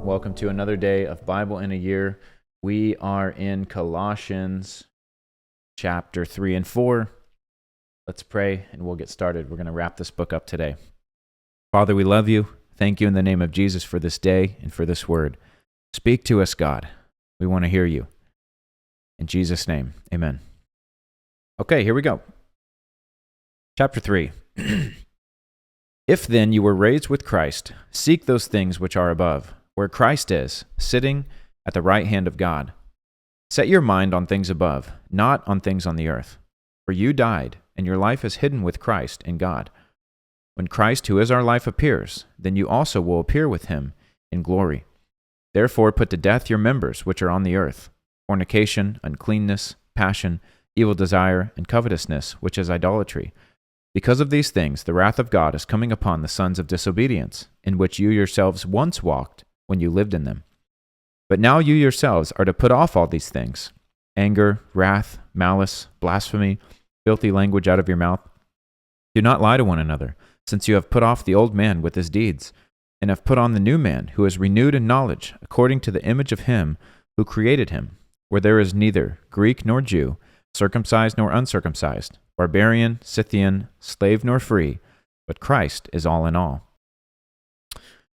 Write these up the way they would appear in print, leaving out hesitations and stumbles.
Welcome to another day of Bible in a Year. We are in Colossians chapter 3 and 4. Let's pray and we'll get started. We're going to wrap this book up today. Father, we love you. Thank you in the name of Jesus for this day and for this word. Speak to us, God. We want to hear you. In Jesus' name, amen. Okay, here we go. Chapter 3. If then you were raised with Christ, seek those things which are above, where Christ is, sitting at the right hand of God. Set your mind on things above, not on things on the earth. For you died, and your life is hidden with Christ in God. When Christ, who is our life, appears, then you also will appear with him in glory. Therefore put to death your members which are on the earth, fornication, uncleanness, passion, evil desire, and covetousness, which is idolatry. Because of these things, the wrath of God is coming upon the sons of disobedience, in which you yourselves once walked when you lived in them. But now you yourselves are to put off all these things: anger, wrath, malice, blasphemy, filthy language out of your mouth. Do not lie to one another, since you have put off the old man with his deeds, and have put on the new man, who is renewed in knowledge, according to the image of him who created him, where there is neither Greek nor Jew, circumcised nor uncircumcised, barbarian, Scythian, slave nor free, but Christ is all in all.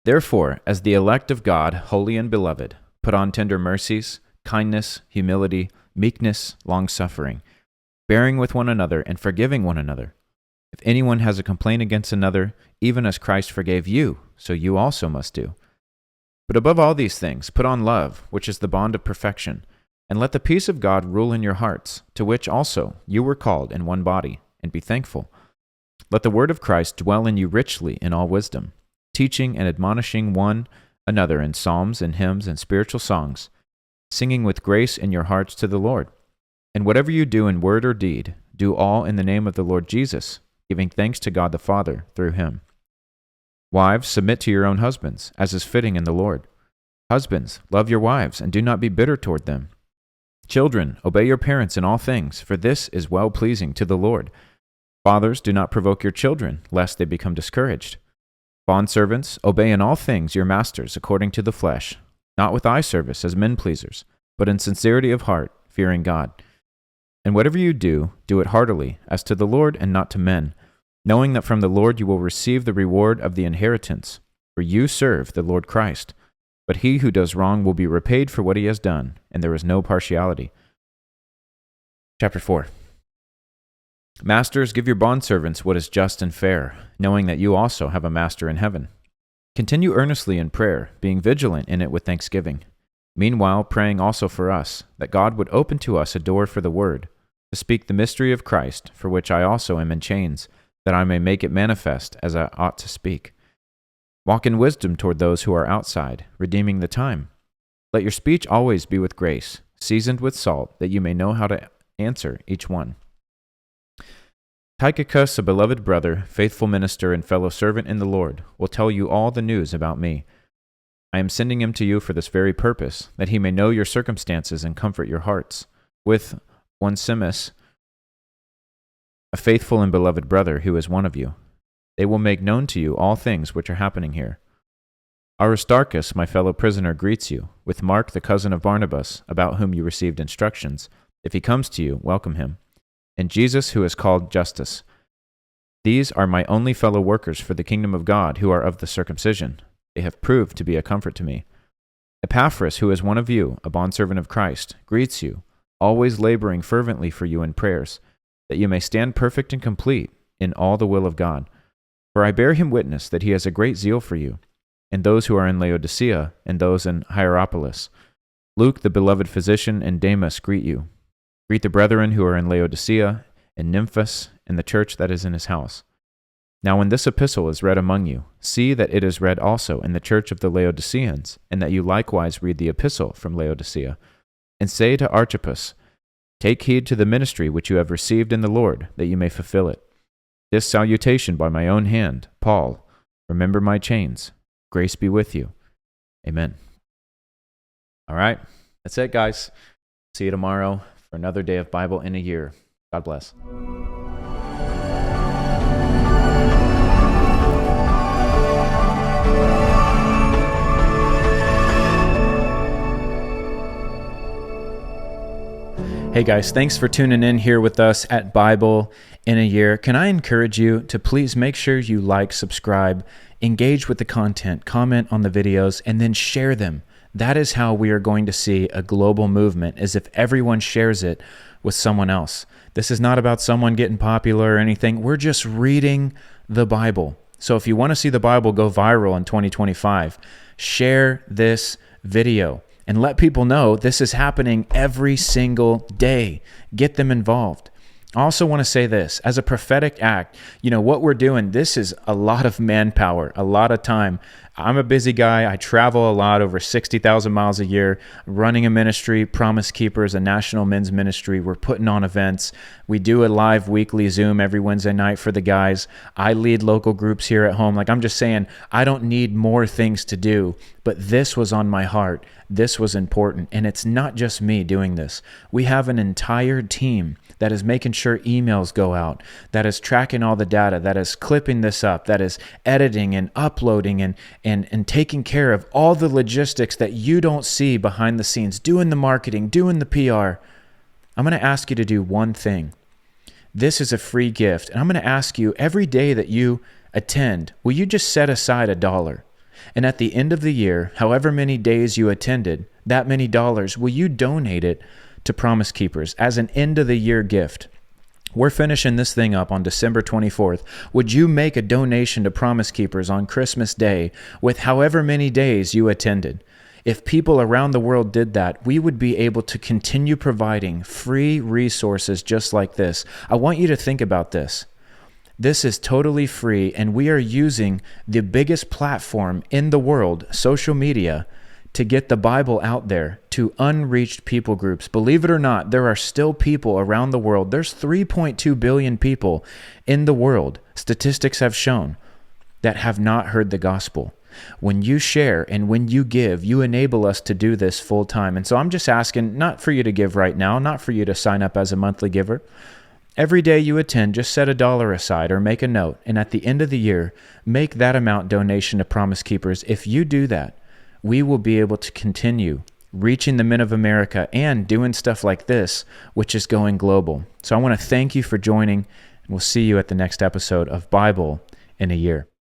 Therefore, as the elect of God, holy and beloved, put on tender mercies, kindness, humility, meekness, long-suffering, bearing with one another and forgiving one another. If anyone has a complaint against another, even as Christ forgave you, so you also must do. But above all these things, put on love, which is the bond of perfection, and let the peace of God rule in your hearts, to which also you were called in one body, and be thankful. Let the word of Christ dwell in you richly in all wisdom, teaching and admonishing one another in psalms and hymns and spiritual songs, singing with grace in your hearts to the Lord. And whatever you do in word or deed, do all in the name of the Lord Jesus, giving thanks to God the Father through him. Wives, submit to your own husbands, as is fitting in the Lord. Husbands, love your wives, and do not be bitter toward them. Children, obey your parents in all things, for this is well-pleasing to the Lord. Fathers, do not provoke your children, lest they become discouraged. Bondservants, obey in all things your masters according to the flesh, not with eye service as men-pleasers, but in sincerity of heart, fearing God. And whatever you do, do it heartily, as to the Lord and not to men, knowing that from the Lord you will receive the reward of the inheritance, for you serve the Lord Christ. But he who does wrong will be repaid for what he has done, and there is no partiality. Chapter 4. Masters, give your bondservants what is just and fair, knowing that you also have a master in heaven. Continue earnestly in prayer, being vigilant in it with thanksgiving. Meanwhile, praying also for us, that God would open to us a door for the word, to speak the mystery of Christ, for which I also am in chains, that I may make it manifest as I ought to speak. Walk in wisdom toward those who are outside, redeeming the time. Let your speech always be with grace, seasoned with salt, that you may know how to answer each one. Tychicus, a beloved brother, faithful minister, and fellow servant in the Lord, will tell you all the news about me. I am sending him to you for this very purpose, that he may know your circumstances and comfort your hearts, with Onesimus, a faithful and beloved brother who is one of you. They will make known to you all things which are happening here. Aristarchus, my fellow prisoner, greets you, with Mark, the cousin of Barnabas, about whom you received instructions. If he comes to you, welcome him. And Jesus, who is called Justus. These are my only fellow workers for the kingdom of God, who are of the circumcision. They have proved to be a comfort to me. Epaphras, who is one of you, a bondservant of Christ, greets you, always laboring fervently for you in prayers, that you may stand perfect and complete in all the will of God. For I bear him witness that he has a great zeal for you, and those who are in Laodicea, and those in Hierapolis. Luke, the beloved physician, and Demas greet you. Greet the brethren who are in Laodicea, and Nymphas, and the church that is in his house. Now when this epistle is read among you, see that it is read also in the church of the Laodiceans, and that you likewise read the epistle from Laodicea. And say to Archippus, take heed to the ministry which you have received in the Lord, that you may fulfill it. This salutation by my own hand, Paul. Remember my chains. Grace be with you. Amen. All right, that's it, guys. See you tomorrow for another day of Bible in a Year. God bless. Hey guys, thanks for tuning in here with us at Bible in a Year. Can I encourage you to please make sure you like, subscribe, engage with the content, comment on the videos, and then share them. That is how we are going to see a global movement, is if everyone shares it with someone else. This is not about someone getting popular or anything. We're just reading the Bible. So if you want to see the Bible go viral in 2025, share this video and let people know this is happening every single day. Get them involved. I also want to say this, as a prophetic act, what we're doing, this is a lot of manpower, a lot of time. I'm a busy guy. I travel a lot, over 60,000 miles a year, running a ministry, Promise Keepers, a national men's ministry. We're putting on events. We do a live weekly Zoom every Wednesday night for the guys. I lead local groups here at home. I'm just saying, I don't need more things to do, but this was on my heart. This was important. And it's not just me doing this. We have an entire team that is making sure emails go out, that is tracking all the data, that is clipping this up, that is editing and uploading and taking care of all the logistics that you don't see behind the scenes, doing the marketing, doing the PR. I'm going to ask you to do one thing. This is a free gift. And I'm going to ask you, every day that you attend, will you just set aside $1? And at the end of the year, however many days you attended, that many dollars, will you donate it to Promise Keepers as an end of the year gift? We're finishing this thing up on December 24th. Would you make a donation to Promise Keepers on Christmas Day with however many days you attended? If people around the world did that, we would be able to continue providing free resources just like this. I want you to think about this. This is totally free, and we are using the biggest platform in the world, social media, to get the Bible out there to unreached people groups. Believe it or not, there are still people around the world. There's 3.2 billion people in the world, statistics have shown, that have not heard the gospel. When you share and when you give, you enable us to do this full time. And so I'm just asking, not for you to give right now, not for you to sign up as a monthly giver. Every day you attend, just set $1 aside or make a note. And at the end of the year, make that amount donation to Promise Keepers. If you do that, we will be able to continue reaching the men of America and doing stuff like this, which is going global. So I want to thank you for joining, and we'll see you at the next episode of Bible in a Year.